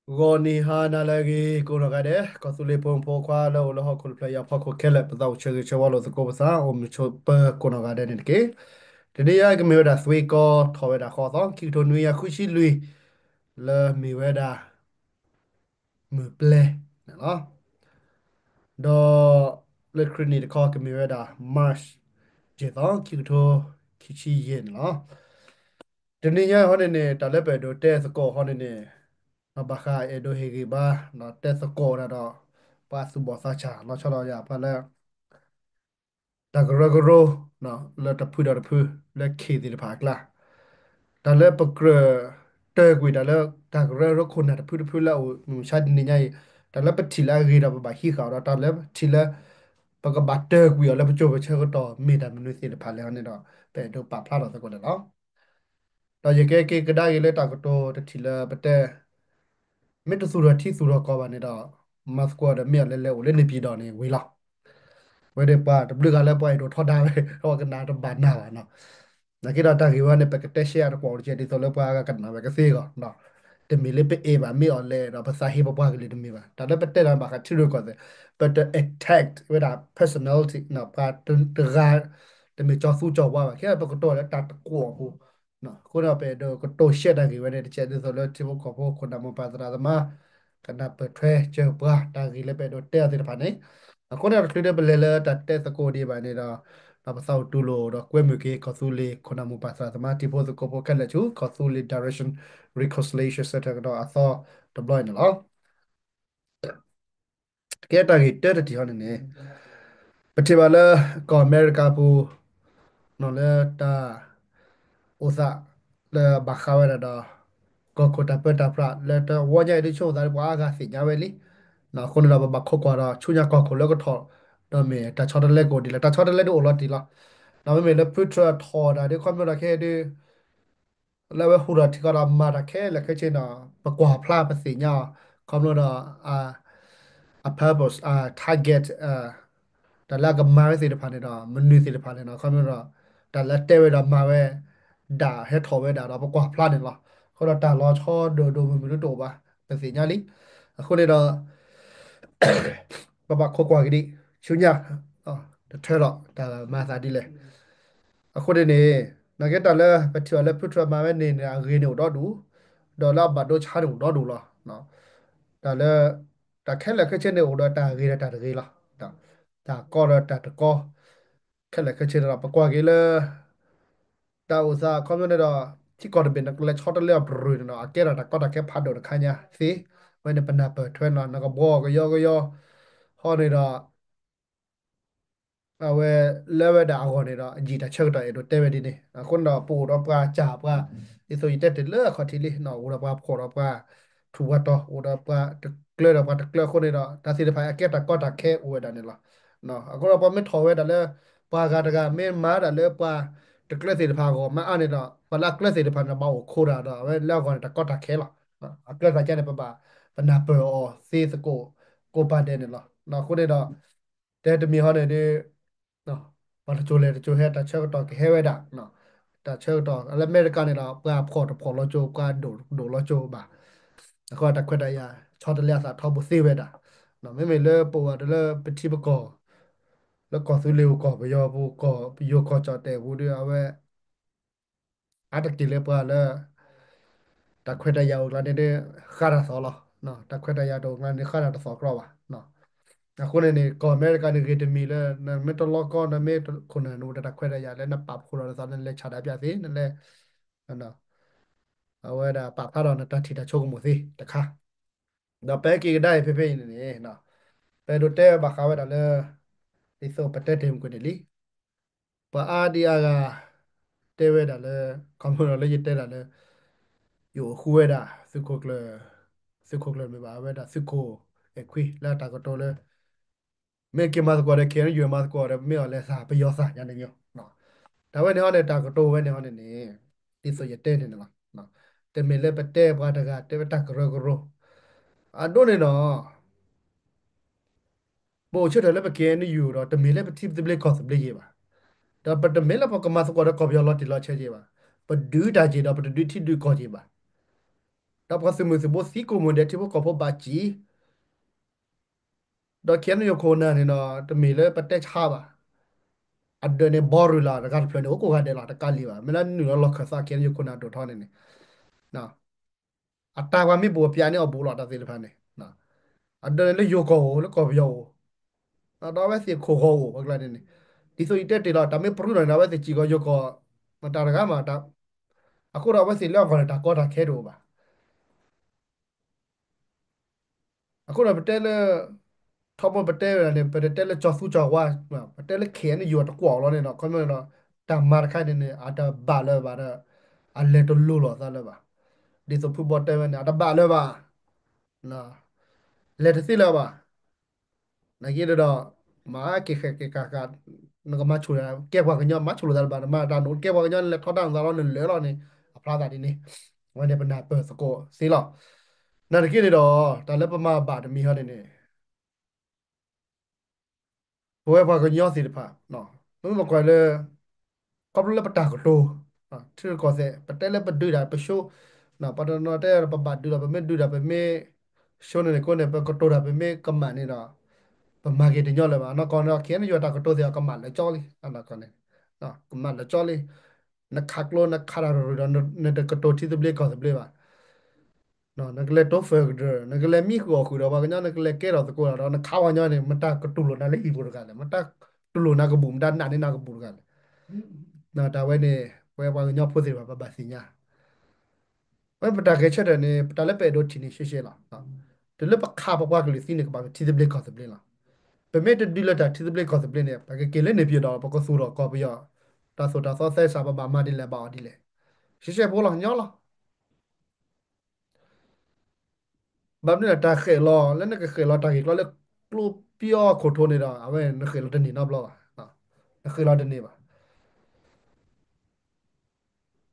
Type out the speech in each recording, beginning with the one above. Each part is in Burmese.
Goni hana lagi kuragade kosule pon po kwa lo ho kul playa pa ko kele pa daw che che walo ko sa om cho pa kuragade ne ke tene ya ke me da swe ko tho da kho so ki to nui ya khu shi lui le mi we da mu ple no do le krini de ko ke mi we da march je so ki to ki chi yin no tene ya ho ne ta le pe do te so ko ho ne ba kha e do he gi ba no te so ko da do pa su bo sa cha no cho lo ya pa le da gro no le ta pu da pu le ki di pa kla da le pa gre te gui da le da gro kun da pu la o nu sha di ni nyai da le pa ti la gi da ba hi kha da le ti la pa ka ba te gui le pa jo ba che ko to mi da nu si le pa le ne do pe do pa pla do sa ko le no da ye ke da ye le ta ko to ti la pa te mi to su ra ti su ra ko ba ne da mas ko da mi le o le ne pi do ne we la ဝေဒပါတဘလကလည်းပွိုင်တော့ထော်တာပဲဟောကနာတော့ဘာနာပါနော်နာကိရတာကိဝနဲ့ပကတက်ရှယ်ရပေါ်ချေဒီဆိုလည်းပွားကကနာပဲကစေကောနော်တမီလေးပဲအေးပါမေော်လဲတော့ภาษาဟေဘပွားကလေးတမီပါဒါလည်းပတက်တာဘာကချီရကောတဲ့ but the attacked with a personality နော်ပါတရာတမီကြောစုကြောဝါပါခဲပကတော့လည်းတတ်ကောဟိုနော်ကိုတော့ပဲတော့ကတော့ရှက်တာကိဝနဲ့တချက်ဒီဆိုလည်းချေဖို့ခေါ်ဖို့ခုနမပါဒရာသမားကနာပထွဲချေပွားတာကိလည်းပဲတော့တဲ့တဲ့ပါနေ အခုနကခရစ်ဘလဲလဲတတ်စကိုဒီပါနေတာပစောတူလို့တော့ကွဲမြကေကဆူလီခနမူပါစာသမာတီဖို့ကိုပိုကလက်ချူကဆူလီ direction reconciliation set ကတော့အသောဒပလိုင်းနော်ကဲတာဂီတက်တီဟောနေပတိပါလာကောအမေရိကပူနော်လဲတာဥစားလဲဘခဝရတော့ကိုကိုတပတာဖရလဲတော့ဝကြိုင်ဒီချိုးသားဘွားကစီညာပဲလीနော်ခုနတော့ဘခုတ်ကွာတော့ချူညာကောကိုလဲก็ถอดတော့မေတချော်တလက်ကိုဒီလဲတချော်တလက်တို့လော်တီလားနောက်မေလဲဖထရထော်တာဒီကွန်ပျူတာခဲဒီလဲဝဟူရတီကရမာတာခဲလဲခဲချင်တော့ပကွာဖလားပစီညာကွန်ပျူတာa purpose target แต่ละก็มาไม่สิทธิ์พันธุ์เนาะมันนี่สิทธิ์พันธุ์เนาะเขาไม่รู้แต่ละเตวดามาเว้ด่าให้ทอเวด่าเราประกอบพลาดเนี่ยหรอเขาเราด่ารอช่อดูมันไม่รู้ตัวปะเป็นสิ่งนี้ลิคนนี้เราประบักโคกว่ากันดิชุนยาอ๋อแต่เธอหรอกแต่มาซาดีเลยคนนี้นักเก็ตแต่ละไปเที่ยวแล้วพูดมาไม่เนี่ยเรียนอยู่ดอดูดอลลาร์บาทโดชาดูดอดูหรอเนาะแต่ละแต่แค่ละแค่เช่นเดียวดอแต่เรียนแต่เรียนหรอแต่ก็แต่ก็แค่ละแค่เช่นเราประกอบกันเลย တာဥစားကွန်မြူနတီတော့ที่ก่อนเป็นนักเล่นช็อตเลี้ยบรุ่นเนาะเกล้าแต่ก็แต่แค่พัดโดนขายเนี่ยสิไว้ในปัญหาเปิดเทรนด์เนาะนักก็บอกก็ย่อข้อนี้เนาะเอาไว้เลเวลดาวน์เนี่ยเนาะจีแต่เชิงแต่เอ็ดเตเวดีนี่คนเราปูเราปลาจ่าปลาอีโซอีเตติเลือกขอทีนี้เนาะอุดปลาโคเราปลาถูกว่าต่ออุดปลาเกลือเราปลาเกลือคนนี้เนาะแต่สิเดพายเก็ตแต่ก็แต่แค่อวยดันนี่ละเนาะคนเราปลาไม่ถอยไว้แต่เลือกปลากาตะกาไม่มาแต่เลือกปลา တကလစီတဖာကိုမအားနေတော့ပလာကလစီတဖာနဘောခိုးတာတော့ဝဲလောက်ကောင်တကော့တာခဲလာအကလကကြတဲ့ပပပနာပေါ်စေစကိုပါတဲ့နော်နော်ခုနေတော့တဲ့တမီဟောနေဒီနော်ဘာတချို့လဲတချို့ဟဲ့တချက်တော့ခဲဝဲတာနော်တချက်တော့အမေရိကန်နေတော့ပဖော်လို့ချိုကဒိုလို့ချိုပါအခုတခွတ်တရချောတလျာစာထောက်ဖို့စေဝဲတာနော်မေလေပေါ်တယ်လေပတိပကောแล้วก็ซื้อเร็วก็ไปยอบูก็ไปโยก็จอแต่บูด้วยเอาไว้อาจจะกินเลยเปล่าแล้วตะเควดายาวแล้วเนี่ยข้าราสอหรอเนาะตะเควดายาวตรงนั้นเนี่ยข้าราสอกรอวะเนาะแต่คนนี้ก็อเมริกันนี่คือจะมีแล้วนั่นไม่ต้องล็อกก็นั่นไม่คนนั้นนู้นตะเควดายาวแล้วนั่นปรับคนละตอนนั้นเลยชาดาพิอาสินั่นแหละนั่นเนาะเอาไว้ด่าปรับถ้าเรานั่นตัดทีละโชคหมดสิแต่ค่ะเดี๋ยวแป๊กกี้ก็ได้เพ่ๆนี่เนาะไปดูเต้บักเขาไว้ด่าเลยที่โซ่ประเทศเต็มกันนี่ลิ ปะอาดีอากาเตเวดาเลยคอมพูเตอร์เลยยิเตดาเลยอยู่คูเวดาซึโคกเลยไม่บ้าเวดาซึโคเอควีแล้วตากโตเลยไม่เกี่ยมาสกอร์เดเคียนอยู่มาสกอร์เดไม่เอาเลยสาไปยอสาอย่างนี้เนาะแต่ว่าในห้องในตากโตไว้ในห้องในนี้ที่สุดยเต้เนี่ยนะเนาะแต่เมเลเปเต้ปาตากาเตเวตากโรโกโรอ่ะโดนเนี่ยเนาะโบเชื่อเธอเลยไปเกียนอยู่เนาะแต่เมเลไปทิปเตเบลคอสเบลเยบะ da but the mela pokka mas ko da ko yo lot lo che je ba but do da je da but do ti do ko je ba da prossimo se bo si como de tipo ko ba ji da ken yo ko na ni no de me le pa te cha ba adde ne boru la da ka plan ko ga de la da ka li ba me la ni lo ka sa ken yo ko na do tho ne na ata wa mi bo pya ne bo la da se le pha ne na adde ne le yo ko le ko yo da ba se ko ko ba la ne di so ite te la da me pru na ba se ji ko yo ko ma ta ga ma da အခုတော့ဝက်စီလောက်ခေါ်တာကောတာခဲတော့ပါအခုတော့ပတဲလထောမပတဲရနေပတဲလချောဖူချောဝါပတဲလခဲနေယူတော့ကွာလောနေတော့ခွန်မတော့တမ်မာခိုင်နေအတာဘာလဲဘာတော့အလဲတလူလောသားလဲပါဒီစဖူဘောတဲနေအတာဘာလဲပါနော်လက်တစီလဲပါနကြီးတော့မာကေကာနကမချူရကဲကွာကညမချူလို့တယ်ပါမာတာနိုကဲကွာကညလက်ထောက်တန်းသားလောနေလဲလောနေအဖလားတာဒီနေဝန်နေပနာပတ်စကောစီလောနာတကြီးနေတော့ဒါလည်းပမာပါတမီဟာနေ Pue pa ko nyo si de pa no no mo ko le ko le pa ta ko to tu ko se pa te le pa du da pa show no pa no te pa ba du da pa me du da pa me show ne ko ne pa ko to da pa me ka ma ni da pa ma ke de nyo le ba no ko no ke ne yo ta ko to se ka ma le cho li ana ko ne no ka ma le cho li na khak lo na khara ro da ne de ko to ti de ble ko de ble ba no na le to fe de na le mi ko ku da ba ka nya na le ke ro ko da na kha wa nya ne ma ta ko tu lo na le i bu ka le ma ta tu lo na ko bu da na ni na ko bu ka le na ta we ne we ba nya pho se ba ba si nya we pa ta ke che de ne ta le pe do ti ni she she la de le pa kha pa kwa ke le si ne ka ba ti de ble ko de ble la pe me de di le ta ti de ble ko de ble ne pa ke le ne pi do pa ko su ro ko bi yo ta so ta so se sa ba ba ma di le ba di le she she bo la nya la บัดนี้ตาเขยรอแล้วนั่นก็เขยรอตาเขยรอแล้วกลูปี้อโคโทนี่ดาเอาไว้นั่นเขยรอเดนี่นับล้ออ่ะนั่นเขยรอเดนี่ป่ะ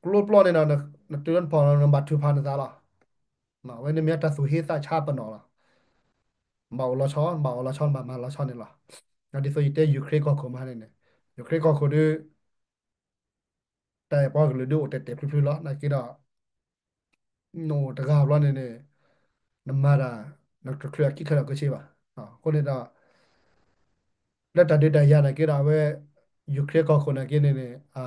กลูปล้อนี่นะนั่นตื่นพอนั่นบัดทุพานะซาละมาไว้ในเมียตาสุเฮซาชาปนอละเบาละช้อนเบาละช้อนมาละช้อนนี่ละนั่นดิโซยิเตยูเครก็คมาเนี่ยยูเครก็คนดูแต่พอก็เลยดูแต่เต็มพลุๆละนั่นคิดว่าโนตะกาบล้อเนี่ยน้ำมาดานั่นเครือคิดขนาดก็ใช่ป่ะอ่ะคนนี้ดาแล้วแต่เดียานะคิดว่าเว้ยูเครก็คนนั้นกินเนี่ยอ่า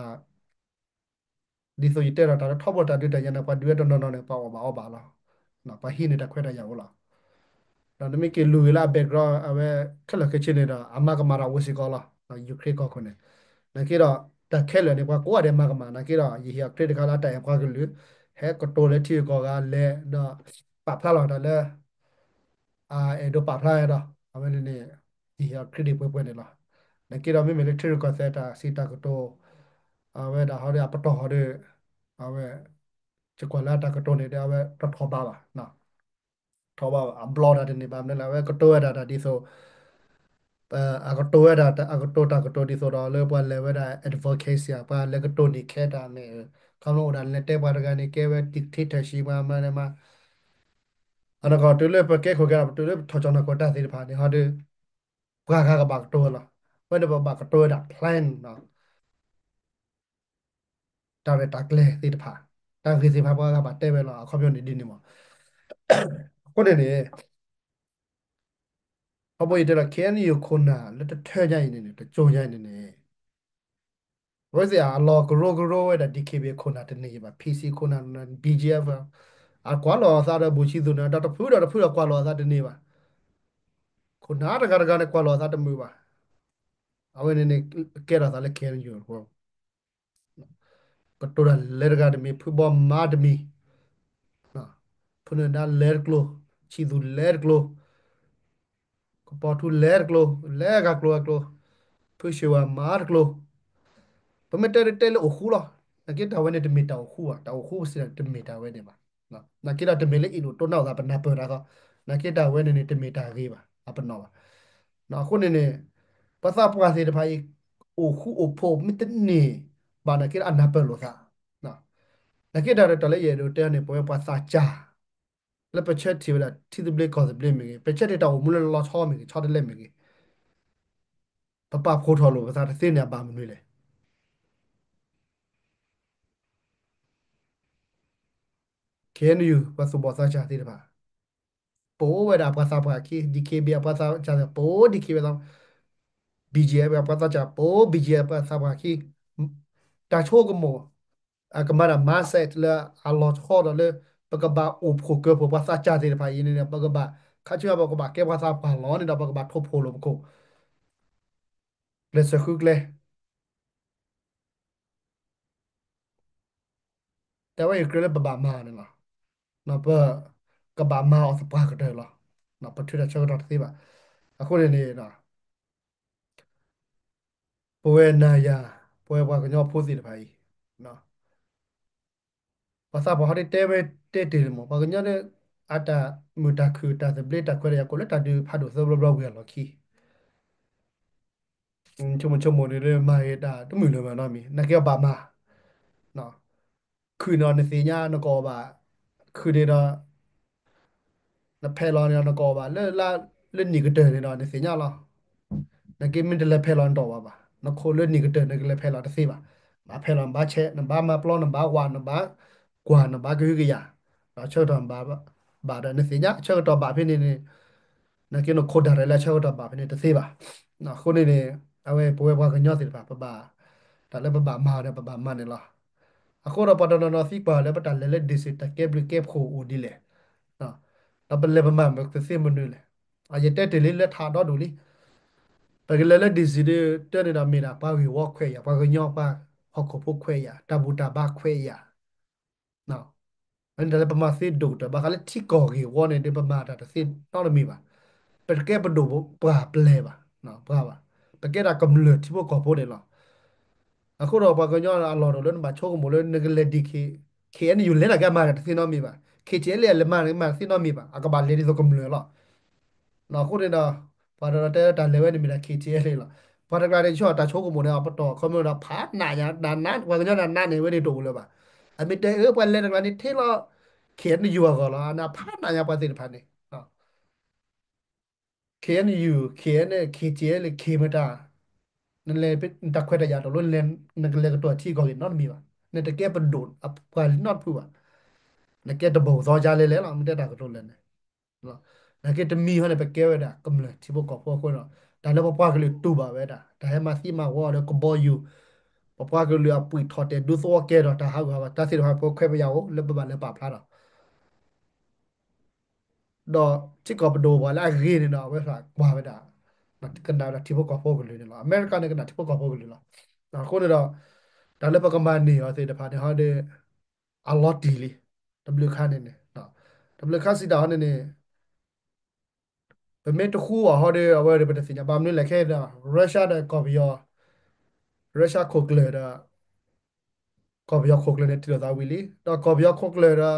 ဒီဆိုရတဲ့တာတော့ထောက်ပေါ်တာတွေ့တယ်ရနေပါတွေ့တော့နော်နေပါပါလားနော်ပါဟင်းနေတာခွဲတာရအောင်လားဒါနမိကလူလာ background အဝဲခက်လက်ခက်ချင်းနေတာအမကမာရာဝစီကောလားယူခရိကောခွနေနကေတော့တခဲလဲနေကွာကိုရတဲ့မကမာနကေတော့ရီဟခရစ်တကလာတိုင်ခွာကလူဟဲကတိုလက်တီကောကလဲတော့ပပလာတော့လဲအဲဒိုပပလာရတော့အဝဲနေရီဟခရစ်ပွဲနေလားနကေတော့မိမီလီထရီကောဆက်တာစီတာကတိုအဝဲဒါဟောရပတော်ဟောရအဝဲ จะกว่าแล้วแต่ก็ตัวนี้ได้ว่าตัดทอบ้าป่ะเนาะทอบ้าอ่ะบลอดอะไรนี่บ้างนั่นแหละว่าก็ตัวอะไรที่โซอ่ะก็ตัวอะไรแต่อ่ะก็ตัวตาก็ตัวที่โซเราเลือกว่าเลยว่าได้ advocacy อ่ะว่าแล้วก็ตัวนี้แค่ตามเนี่ยคำโน้นนั่นเต้บาร์กันนี่แค่ว่าดิกทิเตอร์ชีมาเนี่ยมาอันนั้นก็ตัวเลือกไปแก้ข้อแก้ตัวเลือกทอจอนก็ได้สิผ่านเนี่ยเขาดูกล้ากับบักตัวละว่าเดี๋ยวบักตัวดับ plan เนาะตาเวตักเลยสิผ่านตั้งคือสิผ่านเพราะว่าบัตเต้ไปหรอเขาเป็นคนดีนี่มั้งก็เนี่ย အပေါ်ရတဲ့ခဲနီကိုခုနာလက်တထဲကြိုင်နေတယ်ကြုံကြိုင်နေတယ်ဝဲစရာအလောဂရိုဝဲတဲ့ DKB ခုနာတနေပါ PC ခုနာ BGF အကွာလောစားတဲ့ဘူရှိသူနာတဖူးတော့ကွာလောစားတနေပါခုနာတကနဲ့ကွာလောစားတမှုပါအဝဲနေကဲရတာလည်းခဲနီကိုဟောကတိုရလဲရကတမီဖူဘောမာဒမီနော်ဖုန်ဒါလဲကလိုချီသူလဲကလိုကပေါ်တူလဲကလိုလဲကလိုဖူရှိဝမာကလို Pemetere okhula nakita wene de meta okhua ta okhu sira de meta wene ba na nakita de mele ilo to na ba na pera ka nakita wene ne de meta ge ba apno ba na khu ne pasa pwa se de phai okhu opho mit ne ba nakita anapel lo sa na nakita de le ye do te ne po pa sa cha le pe chet ti la ti de ble ko de ble me pe chet de ta o mu le lo cho me cho de le me pa pho tho lo ba sa de se ne ba mu le KNU ပါစပေါ်စာချသေးတယ်ပါပိုးဝဲတာပါစာပါခီ DKB ပါစာချတယ်ပိုး DKB တော့ BGF ပါစာချပိုး BGF ပါစာပါခီတာချိုကမောကမရာမဆက်လာအလောချခေါ်တယ်ပကဘာအိုဖိုကပပါစာချသေးတယ်ပါယင်းနေပကဘာခါချွာပကဘာကေပါစာပါလောနေတာပကဘာထုတ်ဖို့လို့ကိုလက်စခုကလေแต่ว่าอยู่เกลือบะบามาเนี่ยเหรอเนาะเปะกะบามาออกสปาก็ได้เหรอเนาะปะทุดาเชก็ตอที่บะအခုနေနေเนาะပွဲနာယာပွဲဘွားကညောဖိုးစီတဖိုင်เนาะภาษาบาฮาริเตเวเตติมบากညောเนี่ยอาตามุตาคือตาเสเบลตาควเรยาโกเลตาดูพาดูซบลบเวลอคีชมเนี่ยเรมาเฮตาตมือเลยมาเนาะมีนักเกี่ยวบามาเนาะคือนอนในสีญานกอบาคือเดดna phelon ya na ko ba le ni gete ni no ni se nya lo na ke min de le phelon do ba na kho le ni gete na ke le phelon de se ba phelon ba che na ba ma plon na ba wa na ba gwa na ba ge ge ya ba che do ba da ni se nya che do ba phi ni ni na ke no kho da le che do ba phi ni de se ba na kho ni a we bo we ba ge nyo se ba da le ba ma de ba ma ni lo a kho do pa do no si ba le ba da le de se ta ke bli ke kho o di le နော်တော့ဘယ်လေမမကစင်မနူလေအရတဲ့တလေးလက်ထားတော့ဒူလီပကလေလက်ဒီစီတဲ့နေတာမီနာပါဝီဝခွဲရပါကညောပါဟောက်ခုပုတ်ခွဲရတဘူတာဘာခွဲရနော်အဲ့ဒါလည်းပမာစစ်ဒုတ်ဘာကလည်းချီကောကြီးဝနေတဲ့ပမာတာစစ်တော့မီပါပကဲပဒိုပါပလဲပါနော်ပါပကဲတာကမ္လတိဘကောပိုတယ်လားအခုတော့ဘာကညောအလော်တော့လည်းမချိုးကမလို့ငကလေဒီခေအန်ယူလဲတာကမာတာစင်တော့မီပါခေချဲလေလည်းမစင်တော့မီပါအကဘာလေဒီဆိုကမလို့လား နော်ခုနေတော့ဘာတော့တဲ့တာလေဝဲနေမိတာခေချဲလေလားဘာတကလည်းချော့တာချိုးကမနေတော့တော့ခေါမတော့ဖာနာညာနာဘာကညနာနေဝဲနေတူလို့ပါအမိတဲပွက်လေတကလည်းထဲလို့ခေနေယူကောလားနာဖာနာညာပတ်တဲ့ဖာနေနော်ခေနေယူခေနေခေချဲလေခေမတာနလေပတခွဲတရတော့လွန်လန်နကလေကတော့ချီကောနော်မီပါနေတကဲပဒုန်အပွားနော့ဖူပါနကဲတဘောသောကြလေလေလားမတက်တာကတော့လဲ နော်ဒါကတမီဟောနေပဲကဲဝဲတာကမလတိဘကောဖောခွနော်ဒါလည်းပပွားကလေးတူပါပဲဒါဟဲမစီမဝါတော့ကဘောယူပပွားကလေးအပွေထော်တဲ့ဒုသောကဲတော့ဒါဟာကတာစီတော့ဖောခွဲပြရအောင်လက်ပပါလက်ပါဖလားတော့ချစ်ကောပဒိုဘာလာဂေးနေတော့ပဲဆိုတာဘာပဲဒါနော်ကန်ဒါတိဘကောဖောကလေးနော်အမေရိကန်ကတိဘကောဖောကလေးနော်နော်ခုနေတော့ဒါလည်းပကမန်နေရောစေတဖာတဲ့ဟာတဲ့အလော့တီလီ W ခါနေနေနော် W ခါစီတာဟောနေနေ ဘယ်မဲ့တခုอ่ะဟောတယ်အဝဲရပတစညာဘာမလို့လဲခဲတာရုရှားတဲ့ကော်ပီယောရုရှားခိုကလေတာကော်ပီယောခိုကလေနဲ့တီလိုသားဝီလီတော့ကော်ပီယောခိုကလေတာ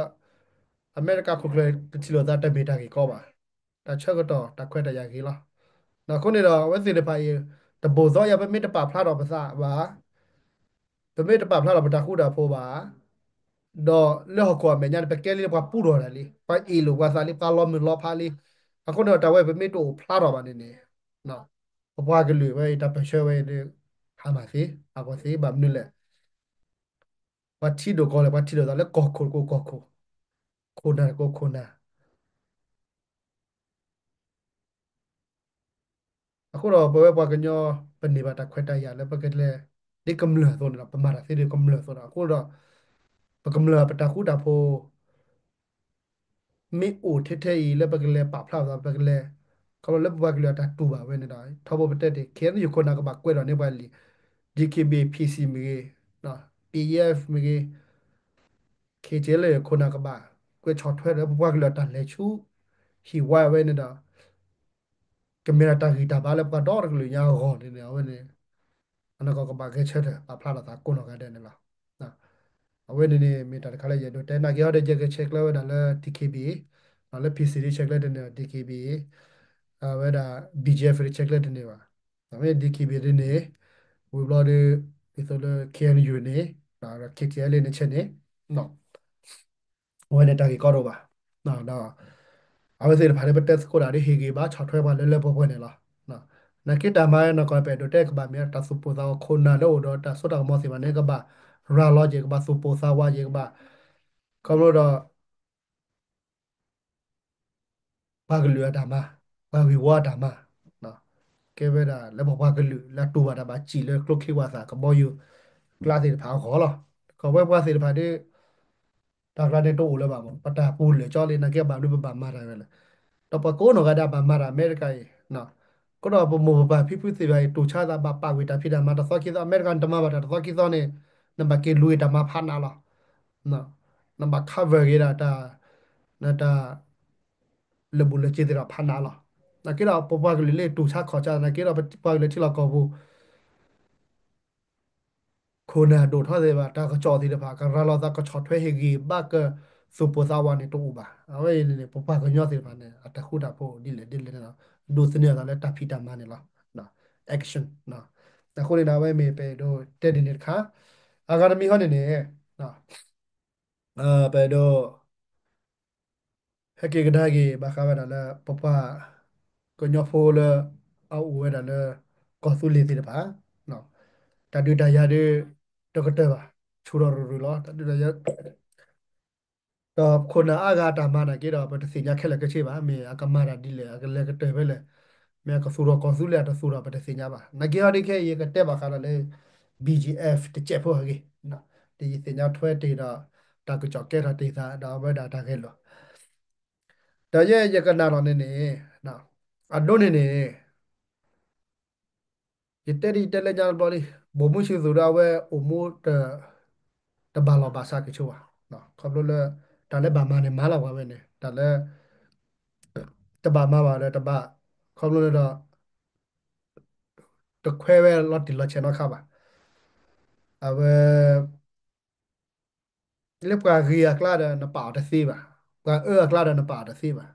အမေရိကခိုကလေတီလိုသားတက်ဘေတာကြီးကောပါတာချက်ကတော့တခွဲတရကြီးလားနောက်ခုနေတော့ဝက်စီတပိုင်တဘိုဇောရဘယ်မဲ့တပါဖလာတော့ပစားပါဘယ်မဲ့တပါဖလာတော့ပတခုတာဖိုးပါတော့လောကောမညာပဲကဲလေးပါပူတော်တယ်လေပိုင်အီလိုဝါစာလေးပါလောမလောဖာလေးအခုတော့တဝဲဘယ်မဲ့တော့ဖလာတော့ပါနေနေနော်ဘွားကလေးပဲတပရှဲဝဲဟာမစီအကောစီဘာမနလဲဘာတီဒိုကောလေဘာတီဒိုဒါလေကောခိုခိုနာကိုခိုနာအခုတော့ဘွဲဘွားကညောပနေပါတခွတ်တရလဲပကက်လေဒီကမ္လဆိုတော့ပမာရစီဒီကမ္လဆိုတော့အခုတော့ပကမ္လပတခုတာဖိုမေအိုထဲထဲဤလဲပကလေပဖလာပကလေကမ္လဘွားကလေးတာတူပါပဲနေတာထောဘပတက်တဲ့ခဲယူခုနာကပါကွဲတော့နေပါလီ DKB PC မီနော် PF မီခေချဲလေခုနာကပါကွဲချော်ထွဲတယ်ဘွားကလေးတာလဲချူဟီဝါဝဲနေတာကင်မရာတာဂီတာဘာလဲကတော့ကလေးညာဟောနေနေဝဲနေအနကောကပါခဲချက်တယ်ပဖလာတာကိုနော်ကတဲ့နေလားနော်အဝဲနေနေမီတာခါလိုက်ရတော့တဲနာကြောတဲ့ချက်ချက်လဲဝဲတာလဲ TKB နော်လဲ PC ချက်လဲတဲ့နေ DKB ဝဲတာ BGF ချက်လဲတဲ့နေပါဒါပေမဲ့ DKB တဲ့နေဝီဘလော်ဒီဆိုလဲ KNU နေဒါ KTL နေချက်နေနော်ဝဲနေတာကြီးကတော့ပါနော်အဝဲစေဘာလဲပတက်စကိုဒါဒီဟေဂေဘာချော်ထွဲပါလဲလဲပေါ်ပွနေလားနော်နကိတမိုင်းနကောပဲဒိုတက်ဘာမြတ်တဆူပူသာခုနာလို့တော့တဆတ်တော်မောစီမနေကဘာရာလောဂျီကဘာဆူပူသာဝါဂျီကဘာကမလို့တော့ ဘာကလူတာမှာဘာဝီဝါတာမှာနော်ကဲဝဲတာလဲဘာကလူလာတူပါတာပါကြည်လဲကလုတ်ခေဝါစာကဘောယူကလာစီဖာခေါ်လောခေါ်ပွဲပွားစီဖာတဲ့ဒါကလာတဲ့တော့လဲပါမပတာပူလေကြောလေးနာကဲဘာလို့ဘာမှာတာပဲလေတော့ပကိုးနော်ကဒါဘာမှာတာအမေရိကနော်ကိုတော့ဘမဘာဖိဖိစီပါတူချတာဘာပါဝေတာဖိတာမှာတော့ကိသောအမေရိကန်တမဘာတာတော့ကိသောနေနံပါတ်ကေလူတာမှာဖာနာလောနော်နံပါတ် cover ရတာနာတာလေဘူလေချေတရာဖာနာလောနာကေတော့ပပကလေးလေတူချခေါ်ချနာကေတော့ပပကလေးချီလောက်ကောဘူး ခုနာဒိုထောတဲ့ဘာတာကကြော်သေးတယ်ဘာကရာလာတာကချော့ထွဲဟေဂီဘာကစူပစာဝါနေတူဘာအဝဲလေပပကညောသေးဘာနေအတခုတာဖို့ဒီလေနော်ဒိုစနေကလည်းတာဖီတာမနေလားနော် action နော်တခုနေတာဝဲမေပဲတို့တဲ့ဒီနေခါအာဂါဒမီဟောနေနေနော်ပဲတို့ဟကေကဒါကြီးဘာခါဝဒါလာပပကညောဖိုးလအောက်ဝဲဒါလာကောဆူလီသေးတယ်ဘာနော်တဒူတရတဲ့တကတဲ့ပါချူတော်ရူလောတဒူတရ တော့ခုနအဂါတာမနာကေတော့ဘတ်စီညာခက်လက်ကချေပါမေအကမာရာဒီလေအကလက်ကတဲ့ပဲလေမေကဆူရောကောဆူလေတဆူရောဘတ်စီညာပါနကေရဒီခဲရေကတဲ့ပါခါလေ BGF တချက်ဖို့ဟကေနော်ဒီစညာထွဲတေတာတာကကြောက်ကဲတာတေတာဒါပဲဒါတာခဲလို့ဒါရဲ့ရကနာတော့နေနေနော်အဒိုနေနေရတဲ့ဒီတက်လက်ကြပါလိဘုံမရှိဆိုတော့ဝဲအမိုးတဘာလောဘာစာကချိုပါနော်ခေါပလို့လေဒါလည်းဘာမှနေမလာပါပဲနေဒါလည်းတဘာမှပါလေတဘာခေါပလို့လေတော့ တခွဲပဲလော်တီလော်ချင်တော့ခါပါအဝဲလက်ပွားရီယာကလာတဲ့နပါတစီပါကွာကလာတဲ့နပါတစီပါ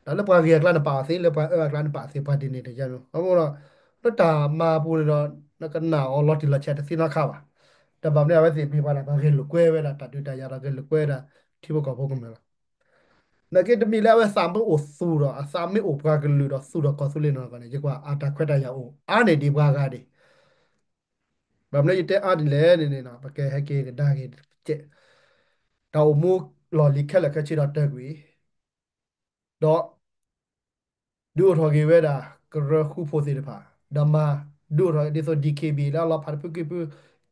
ဒါလက်ပွားရီယာကလာနပါစီလက်ပွားကလာနပါစီပါဒီနေတဲ့ကြလို့အမောတော့လတ်တာမာပူတော့နကနာအော်လော်တီလော်ချင်တစီတော့ခါပါတဘာမလဲဝဲစီပြပါလားဘာခဲလို့ကွဲပဲလားတတူတရတာကလို့ကွဲတာတိဘကောဘကမလားနကေတမီလာဝဲစမ်ပိုဆူတော့အစာမေအိုပကကလူတော့ဆူတော့ကောဆူလင်းတော့ကနေကြကွာအာတာခွက်တရအောင်အာနေဒီဘွားကားဒီဘာမလဲရတဲ့အာဒီလဲနေနေနော်ပကဲဟဲကေဒါကေကျတောင်မူလော်လီခက်လက်ခက်ချီတော့တက်ကွေတော့ဒူထော်ဂေဝဲတာကရခုဖိုစီတဖာဒမဒူထော်ဒီဆို DKB လာလာဖာပုကိပု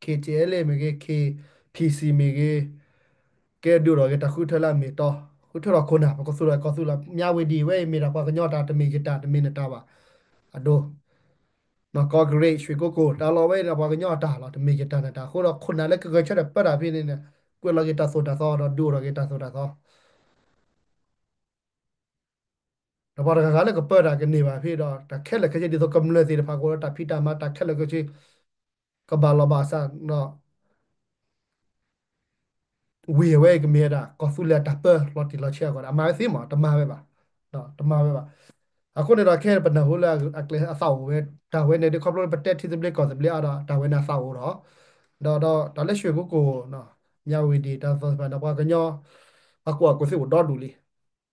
KTL မေကေ KPC မေကေကဲဒူရောကေတခုထလာမီတော့ခုထရခုနာပကဆူရကောဆူလာမြဝေဒီဝဲမေတာပကညောတာတမီကတာတမီနတာပါအဒိုနော်ကောဂရိတ်ရွှေကိုကိုတာလောဝဲတာပကညောတာလာတမီကတာနတာခုတော့ခုနာလည်းကကချက်ပတ်တာပြင်းနေနေကွေလာကေတာဆိုတာသောတော့ဒူရောကေတာဆိုတာသော တဘာတကလည်းကပတ်တာကနေပါဖေးတော့တခက်လက်ခက်ဒီတော့ကမ္လစီတဖာကိုတာဖီတာမတာခက်လက်ကချေကဘာလဘာစာနော်ဝေဝဲကမေတာကောဆူလက်တာပလော်တီလော်ချေကောအမိုင်းစီမတမပဲပါနော်တမပဲပါအခုနေတော့ခဲပနဟိုလာအကလေအဆောက်ဝဲတာဝဲနေဒီကောပလောပတက်တီစပလက်ကောစပလက်အတော့တာဝဲနာဆောက်တော့တော့လက်ရွှေကိုကိုနော်ညဝီဒီတာဆိုပါတော့ကညောအကွာကိုစီတော့ဒူလီ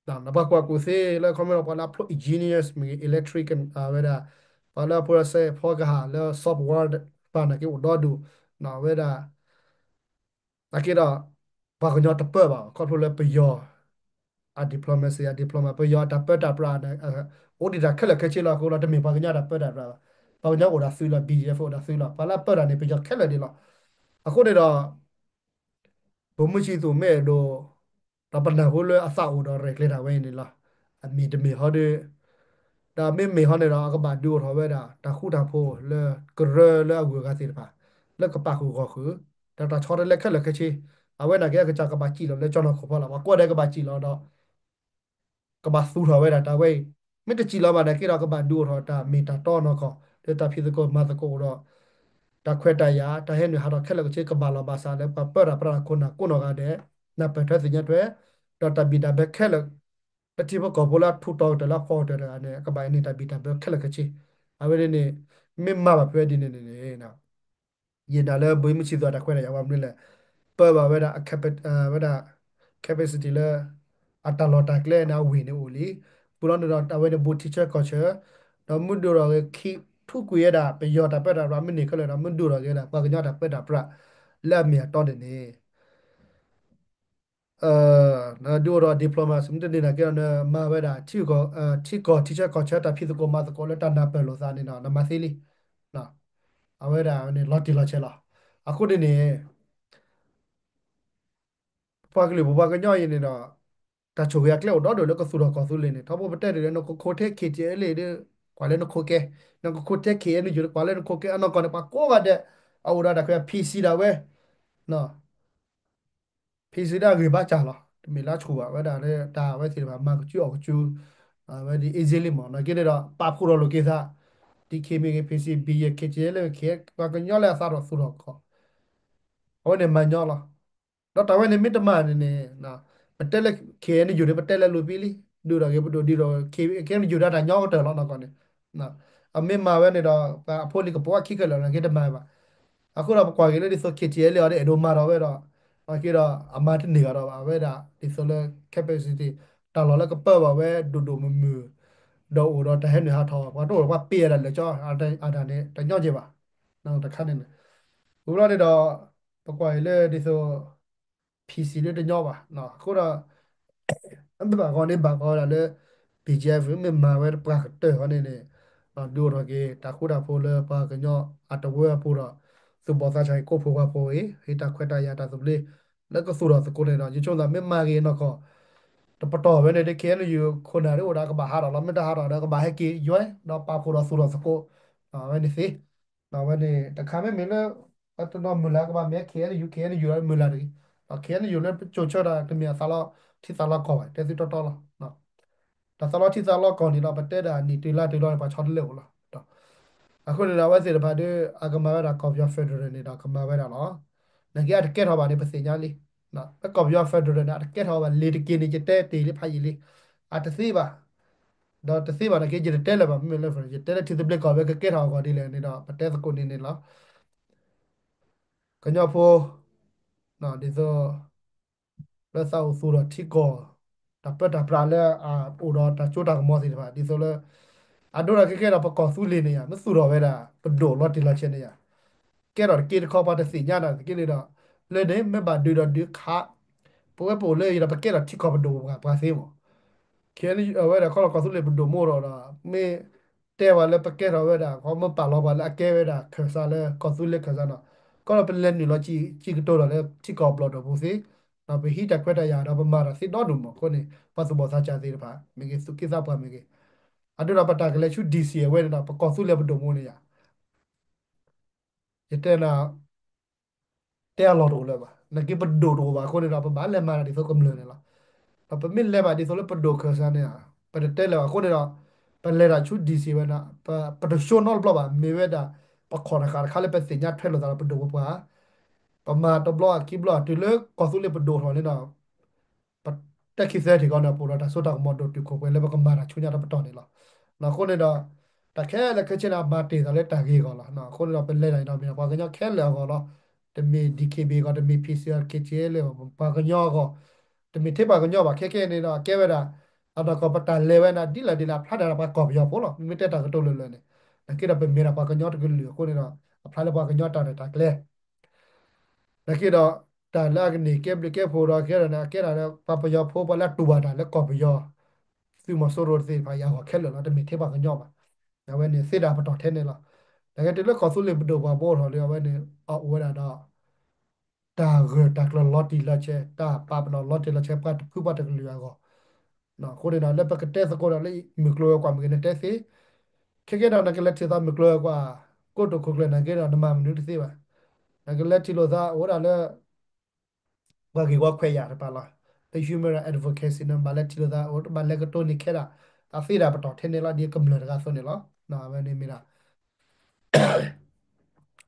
Nah, napa ku se la kome pala pro genius mi electric and weda pala pura se phoga ha la software pa na ke do na weda akira pa ko nyota pa ba ko pro le pe yo a diplomacy a diploma pe yo ta pa ta pra na o di da khela ke che la ko la de mi pa ko nyata pa ta pra pa ko nyata o da su la bgf o da su la pala pa da ne pe yo khela di la ako de da ဘုံမရှိသူမဲ့တော့တပနာဟိုလအဆောက်တော့ရက်လေတာဝဲနေလားအမီတမီဟောတဲ့ဒါမေမေဟောနေတော့ကဘာဒူထော်ဝဲတာတခုတာဖို့လေကရလေအကူကစီတပါလက်ကပခုခေါ်ခုတာချော်တဲ့လက်ခက်လက်ခက်ချီအဝဲနာကဲကကြကဘာကြည့်လို့လဲကျွန်တော်ခေါ်ပါလားကွက်တဲ့ကဘာကြည့်လို့တော့ကဘာသူထော်ဝဲတာဝဲမေတကြည့်လို့ပါနဲ့ကေတော့ကဘာဒူထော်တာမီတာတော့နော်ခေါ်တဲ့တာဖြစ်စကောမတ်ကောတော့ ta khwet ta ya ta hen ha do khel ko che ka ba la ba sa le pa pa ra pra ko na ko no ga de na pa thwa sin nya twe ta ta bi ta be khel ta ti ba ko bo la thu to de la pho de la ne ka ba ni ta bi ta be khel ka chi a we ne me ma ba pwe di ne na ye da le boi mu chi so ta khwet ya ba mu le pa ba we da we da capacity le ata lo ta kle na we ne o li pu lo no ta we ne bu teacher culture တော့မွတ်ဒိုရောခိထုကွေရတာပယောတာပက်တာရမနေခလဲတော့မွတ်ဒိုရောကဲတာပကညတာပက်တာပရလက်မြေတော်တယ်နေ na do ro diploma sim de na ke na ma ba da ti ko ti ko teacher ko cha ta phi ko ma ko le ta na pe lo sa ni na ma si li na a we da ni lot ti lo che la a ko de ni pa ke le bu ba ka nya yin ni da ta chu ya ke lo do do le ko su ro ko su le ni ta bo ba te de no ko te ke je le de kwa le no ko ke no ko te ke ni ju kwa le no ko ke ano ko ne pa ko ga de a wo da da ke PC da we no PC da ge ba cha la mi la chu ba we da le ta we ti ba ma chu o chu we di easily mo na ke de da pa khu ro lo ke saဒီ KMK PCB ရ KJ လေခေကကညောလဲစားတော့ဆူတော့ခေါဟောနေမညောလားတော့တော်ဝင်နေမိတမနေနေနော်ပတက်လက်ခေနေယူတယ်ပတက်လက်လူပီလီဒူတော့ကေပဒူဒီတော့ခေနေယူတာညောတော့တော့ကောနေနော်အမေမာဝဲနေတော့အဖိုးလီကပွားခိကလောကေတမပါအခုတော့ကွာကေလေဒီဆို KJ လေရတဲ့ဒိုမာတော့ဝဲတော့အခုတော့အမတ်နေကတော့ဝဲတာဒီဆိုလေ capacity တော်လောလည်းကပတ်ပါဝဲဒူမမူတော့တော့တဟဲနေဟာထောဘာတော့ကပြေရတယ်လေကြောအာဒါနဲ့တညော့ကြပါနော်တခါနေဘုရားနေတော့ပကွာလေဒီဆို PC လေးတညော့ပါနော်အခုတော့အမဘာကောနေဘာကောလာလေ BGF မြန်မာဝဲပကတဲ့ဟောနေနေဒူရကေတခုတာဖိုလေပါကညော့အတဝဲပူတော့သူဘောသားချိုင်ကိုဖိုကဖိုဟေတာခွက်တာရတာဆိုလေแล้วก็สู้เราสกุลเลยเนาะยิ่งช่วงนั้นไม่มาเกเนาะก็แต่ปตอไปในเด็กเคนอยู่คนไหนรู้ได้ก็บาหาเราไม่ได้หาเราได้ก็บาให้กี่ย้อยเราปาพูเราสู้เราสกุลไว้นี่สิไว้นี่แต่ข้าไม่มีเลยอัตโนมัติก็บาเมียเคนอยู่มือละดิเคนอยู่เลยโจทย์ได้ที่มีสาระที่สาระก่อนแต่สิตัวต่อละเนาะ แต่สล็อตที่สล็อตก่อนนี่เราประเทศอ่ะนี่ตีละไปช็อตเร็วละအခုနေတော့ဝက်စီတပါတဲ့အာကမာရတာကော်ပြောဖက်ဒရယ်နေတာကမာဝဲတာနော်ငါကတကက်ဟောပါနေပစညာလေးနော်ကော်ပြောဖက်ဒရယ်နာတကက်ဟောပါလေတကင်းနေတဲ့တေးလေးဖိုင်လေးအတသိပါတော့တသိပါနဲ့ကြည့်တဲ့လဲပါမင်းလဲဖရတဲ့တိတဲ့ဘလက်ကော်ပဲကက်ဟောကောဒီလေနေတော့ပတဲ့စကုနေနေလားကညောဖိုးနော်ဒီဆိုလက်ဆောက်ဆိုတော့ထိကောတပတ်တာပရာလဲပူတော့တချို့တာကမောစီတပါဒီဆိုလဲအဒိုရကဲတော့ပကောဆူလေးနေရမဆူတော့ပဲတာပဒိုလော်တီလာချင်းနေရ ကဲတော့ကေခေါ်ပါတဲ့စီညနာကေလေတော့လေနေမဘာဒူတော့ဒူခါပိုပိုလေရပါကေတော့တိခေါ်ပါဒူကပါစေမခဲလီအဝဲတော့ခေါ်ကောဆုလေဘဒူမို့တော့မေတဲဝါလေပကေတော့ဝဲတာခေါ်မပါလောပါလေအကဲဝဲတာခါစားလေကောဆုလေခါစားတော့ကောတော့ပလဲနီလောချီကတော့လေတိခေါ်ဘလော့တော့ဘူးစေနော်ဘဟိတခွက်တရတော့ပမာတာစစ်တော့ဒူမခေါနေပတ်စဘောစားချသေးတယ်ပါမေကေစုကိစားပါမေကေအတူတော့ပတာကလေးချူဒီစီဝဲတော့ပကောဆုလေဘဒူမို့နေရရတဲ့နာ te a lot ole ba na ki pa do do ba ko ne da pa ba le ma di so kom le ne la pa pa min le ba di so le pa do ka sa ne a pa te le ba ko ne da pa le da chu di si ba na pa do show no blo ba me we da pa kho na ka le pa se nya thwe lo da pa do pa pa ma to blo a ki blo tu le ko su le pa do ho ne da pa te ki se ti ko na po da so da mo do tu ko le ba ka ma da chu nya da pa to ne la na ko ne da แต่แค่แล้วก็เช่นอามาตีตอนเล็กตากีก่อนละเนาะคนเราเป็นเล่นอะไรเราเป็นความก็ยังแค่แล้วก็เนาะแต่มีดีเคบีก็จะมีพีซีอาร์เคจีเลยปากก็ย่อก็แต่มีเทปปากก็ย่อปากแค่นี้เนาะแค่เวลาเอาตะกอบปตันเลเวนะดีละพลาดอะไรปากกอบย่อพอหรอไม่ได้ตากระตุ้นเลยเนี่ยแต่คิดว่าเป็นเมียปากก็ย่อตะกุนเหลือคนนี้เนาะพลาดปากก็ย่อตาเนี่ยตากเลยแต่คิดว่าแต่ละกันนี่เก็บพูดเราแค่นั้นนะแค่นั้นนะปากก็ย่อพูดไปแล้วตัวตาแล้วกอบย่อซึ่งมาสู้รถสิพายาหัวแค่เลยเนาะแต่มีเทปปากก็ย่อปะ ya we ne sida pa to the ne la da ga de le ko su le do ba bo ro le we ne a o da da ta ge ta klo lot ti la che ta pa pa no lot ti la che pa ku pa de lu ya go no ko de na le pa ke te so ko da le mi klo yo kwa mi ne te si ke da na ke le ti da mi klo yo kwa ko to ko le na ke da na ma mi nu ti si ba na ke le ti lo da o da le ba ge wa khwe ya pa la the human advocacy na ba le ti lo da o ba le ko to ni ke da a fi da pa to the ne la di kam le ga so ne la na we ne mi da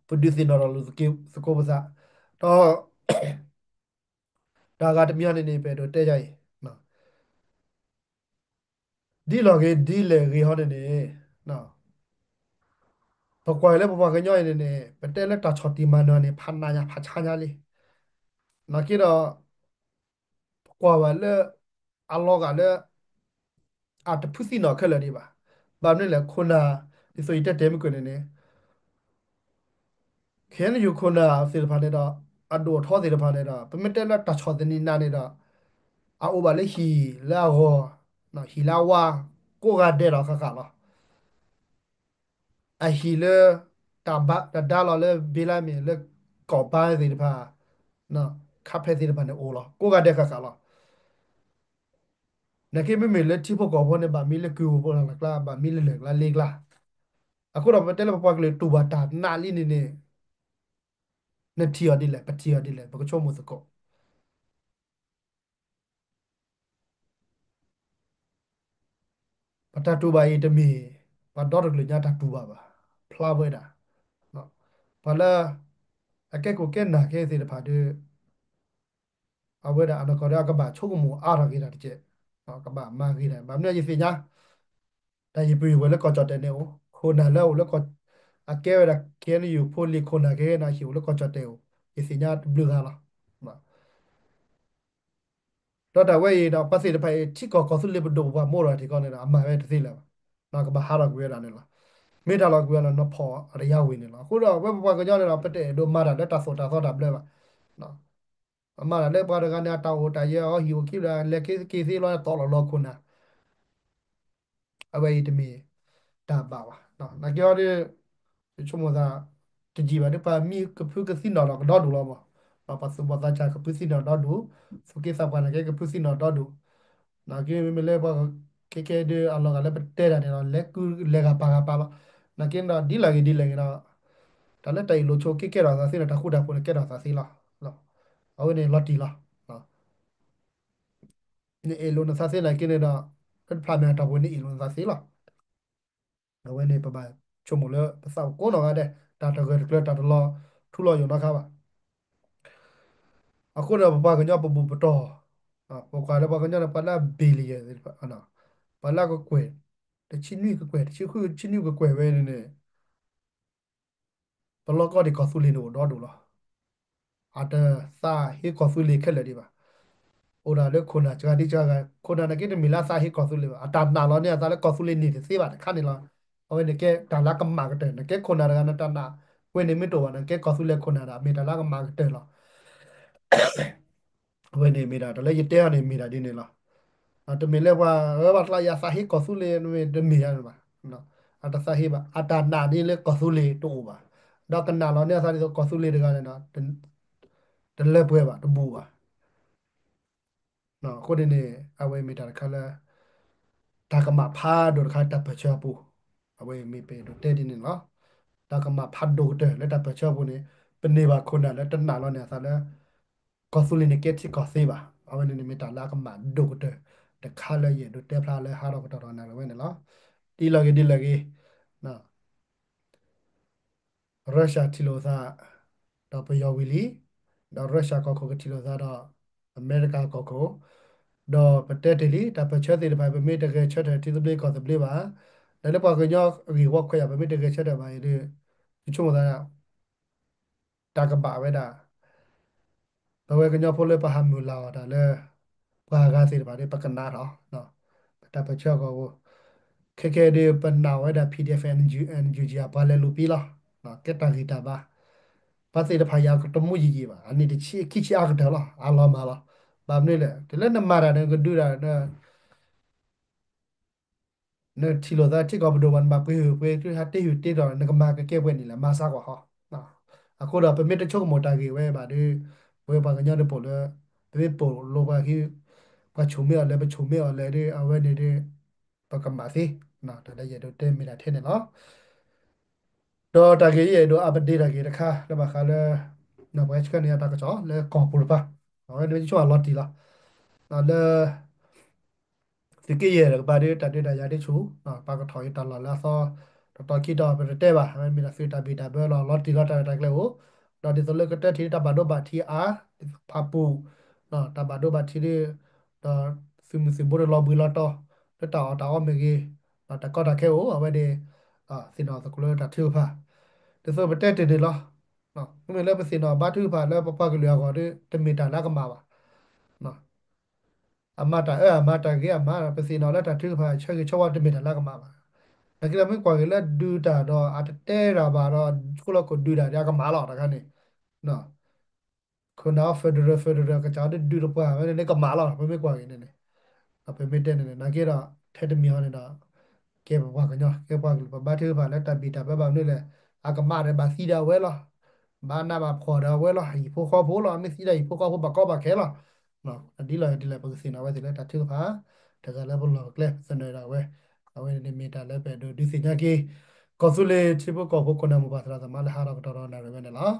produce နော်လို့စကောပစာတော့ဒါကတမယနေနေပဲတော့တဲကြရနော်ဒီလောကေဒီလေရီဟောနေနေနော်ပကွာလေပပကညောနေနေပတဲလက်တာချော်တီမန်နော်နေဖန်နာညာဖချာညာလေးနော်ကေတော့ကွာပါလေအလောကလေအတပုစီနော်ခက်လေဒီပါဘာနဲ့လဲခုနာဒီဆိုရတဲ့တဲမကွနေနေခဲနေယူခုနာစေဖာနေတော့အဒိုထောစေဖာနေတော့ပမတဲလက်တာချော်တနီနာနေတော့ a o ba le hi la ho no hi la wa ko ga de ro ka lo a hi le ta ba ta da lo le bi la mi le ko ba de pa no ka phe de pa ne o lo ko ga de ka lo na ke me me le ti po ko bo ne ba mi le ku bo la la ba mi le la le la a ko ro ba te le pa le tu ba ta na li ni ne ne ti yo di le pa ti yo di le ba ko cho mo so ko pa ta tu ba yi de mi pa do ro le nya ta tu ba pla bo da no pa la a ke ko ke na ke de pa de a bo da a no ko da ka ba cho ko mo a ra ke da de no ka ba ma ke da ba me yi se nya da yi pi wo le ko cho de ne o ko na le o le ko a ke da ke ni yu po li ko na ke na hi o le ko cho de o yi se nya blu ga la တော့တာဝဲရတော့ပတ်စီတဖိုင်ချီကောစုလိဘဒိုဘာမိုရာဒီကောနေတာအမှန်ပဲတသိလားနောက်ကဘာဟာရကွေးတာနေလားမေတာလောက်ကွေးလာတော့ဖော်အရဝင်းနေလားခုတော့ဝဲဘကကြောင်းနေတော့ပတဲ့ဒိုမာတာလက်တာဆိုတာဆိုတာဘလဲပါနော်အမှန်လည်းပါရကနေတောက်ဟိုတရဟောဟီကိုကိလာလက်ကေစီလောတော့လောခုနာအဝဲတမီတာပါပါနော်ငါကြောတဲ့ချုံမသာတကြီးပါတပါမီကဖုကစီနော်တော့ဒူလောမပပစဘတာချာကဖုစီနော်တော့ဒူစကေစပါနကေကဖုစီနော်တော့ဒူ na ke me le ba ke de alo ga le te da ne le ku le ga pa ba na ke na di la ga da le tai lo cho ke ra sa si na ta khu da ko ke ra sa si la lo au ne lo ti la lo ne e lo na sa si na ke ne da ka pla me ta ko ne e lo na sa si la no we ne pa ba cho mo le pa sa ko no ga de ta ta ke ta lo thu lo yo na ka ba a ko da ba ga nya pa bu pa to a ko ka da ba ga nya pa la billion pa ana pa la ko kwe တချင်းနွေကကွယ်တချင်းခုချင်းနွေကကွယ်ပဲနေဘလော့ကောဒီကောဆူလီနိုတော့ဒူလားအတစာဟေကောဆူလီခက်လေဒီပါအိုဒါလေခုနာဂျာဒီဂျာကခုနာနကေတမီလာစာဟေကောဆူလီပါအတာနာလောနေအတာလေကောဆူလီနေစေပါခါနေလားအဝဲနေကေတာလာကမာကတဲ့နကေခုနာရကနတနာဝဲနေမီတိုဝနကေကောဆူလေခုနာရာမေတာလာကမာကတဲ့လားဝဲနေမီတာတလေရတဲ့အနေမီတာဒီနေလားအတမီလေဝါဘာလာယာစာဟေကောဆူလီနေတမီရပါနော်အတစာဟေပါအတာနာဒီလေကောဆူလီတိုပါတော့ကနာလောနေစာဒီကောဆူလီတကလည်းနော်တလဲပွဲပါတဘူပါနော်ခုဒီနေအဝဲမီတာခါလာတာကမဖာဒိုခါတပ်ပချပူအဝဲမီပေဒိုတဲဒီနေနော်တာကမဖတ်ဒိုတဲလက်တပ်ပချပူနေပနေပါခုနလက်တနာလောနေစာလဲကောဆူလီနေကက်ချီကောဆေးပါအဝဲနေမီတာလာကမဒိုတဲတခါလဲရဒိုတဲဖလာလဲဟာတော့တော်နာဝဲနေနော်ဒီလကေနော်ရုရှားတီလိုသာတော့ပယောဝီလီတော့ရုရှားကောကိုကတီလိုသာတော့အမေရိကကောကိုတော့ပတက်တယ်လီတပချက်တယ်ပါပမေတကယ်ချက်တယ်တီစပလေးကောစပလေးပါဒါလည်းပါကညောရီဝက်ခွဲရပမေတကယ်ချက်တယ်ပါလေဒီချုံမသားတာကပါဝဲတာဘဝကညောဖိုလေပါဟမ်မူလာတာလေပါကားစီပါလေပကနာတော့နော်တပချက်ကောခဲဒီပနာဝဲတာ PDF NUG ပါလေလူပီလားနော်ကက်တာဂီတာပါ ပါစေတဖာယာကတမှုကြီးကြီးပါအနေတချီခိချာကတယ်လားအလာမလားဘာမလဲတလဲနမာရတဲ့ကဒူရာနဲ့ထီလိုသားတိကောဘဒဝန်ဘာပွေသူဟာတေယူတေတော်ငကမာကကဲပွဲနေလားမဆာကွာဟောနော်အခုတော့ပမစ်တချုပ်မတာကြီးဝဲပါဒီဝဲပါကညတဲ့ပေါ်လဲဘေးပေါ်လိုပါခိပချုံမဲလဲပချုံမဲလဲတဲ့အဝဲနေတဲ့ပကမာစီနော်တလည်းရတော့တဲမိတာထဲနေနော်တော့တာကြီးရတော့အပဒေတာကြီးတခါတော့ခါလဲနော်ဘယ်ချကနေတာကကြောလဲကောပူပါဟောဒီချောလော်တီလားနော်လဲ ဒီကရရပါတဲ့တတဲ့ရတဲ့ချူပါကထော်ရတလာလာဆောတော်ခိတော့ပြတဲ့ပါမီလာဖီတာဘီတာဘဲလော်တီကတာတက်လေဟိုတော့ဒီစလကတဲ့ထီတဘာတော့ဘာထီအားဖာပူနော်တဘာတော့ဘာထီတော့စီဘောလောဘီလာတော့တောမေကြီးတကောတာခဲဟိုအဝဲဒီစင်တော်စကလောတာထူဖာဒီဆိုဘတဲ့တဲ့လောနော်မင်းလည်းပစင်တော်ဘာထူဖာလည်းပပကလေးကောတဲ့တမီတာလာကမှာပါနော် amata amata ke ama pesi no la ta thu pha che che wa de me la ka ma ba na ke la me kwa ke la du ta do a te ra ba do ko lo ko du da ya ka ma lo da ka ni no ခုနဖက်ဒရယ်ကကြားတဲ့ဒူရပွားပဲနေကမာလာပဲကွာနေနေအပေမတဲ့နေနာကေရာထဲတမြောနေတာကေဘွားကညကေဘွားကဘာတေဘာလက်တပီတာပဲဘာနေလေအကမာရဘာစီဒါဝဲလာဘာနာဘာခေါ်တာဝဲလာဟိဖိုခေါ်ဖိုးလာမစီဒါဟိဖိုခေါ်ဖိုးဘကောဘာခဲလာနော်ဒီလာပကစင်နာဝဲဒီလက်တတူပါတကလည်းဘလောကလက်စနေတာဝဲအဝဲနေမီတာလည်းပဲဒီစင်ညာကေကောဆူလေချိဘကောဖိုကနမဘာသရာသမလဟာရကတော်တော်နာရပဲနော်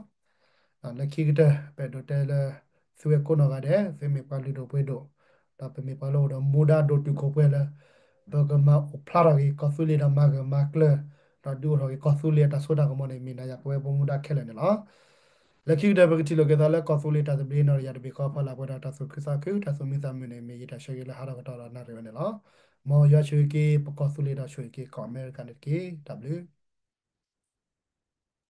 လက်ခိကတဲ့ပဲဒိုတဲလဆွေကိုနကတဲ့ဖေမေပါလီဒိုပွေဒိုဒါပေမေပါလို့တော့မူဒါဒိုတူကိုပွဲလာတော့ကမဖလာရီကောဆူလီဒါမကမကလတော့ဒူရောကောဆူလီတာဆိုတာကမနေမီနာရပွဲပုံမူဒါခဲလဲနော်လက်ခိတဲ့ဘကတိလောကဒါလဲကောဆူလီတာဘေနော်ရတဲ့ဘေကောဖလာပွဲတာဆူခစာကူတာဆူမီသမနေမီတာရှေလာဟာရကတော့နာရပဲနော်မောရချွေကေပကောဆူလီတာချွေကေကောအမေရိကန်ကေ W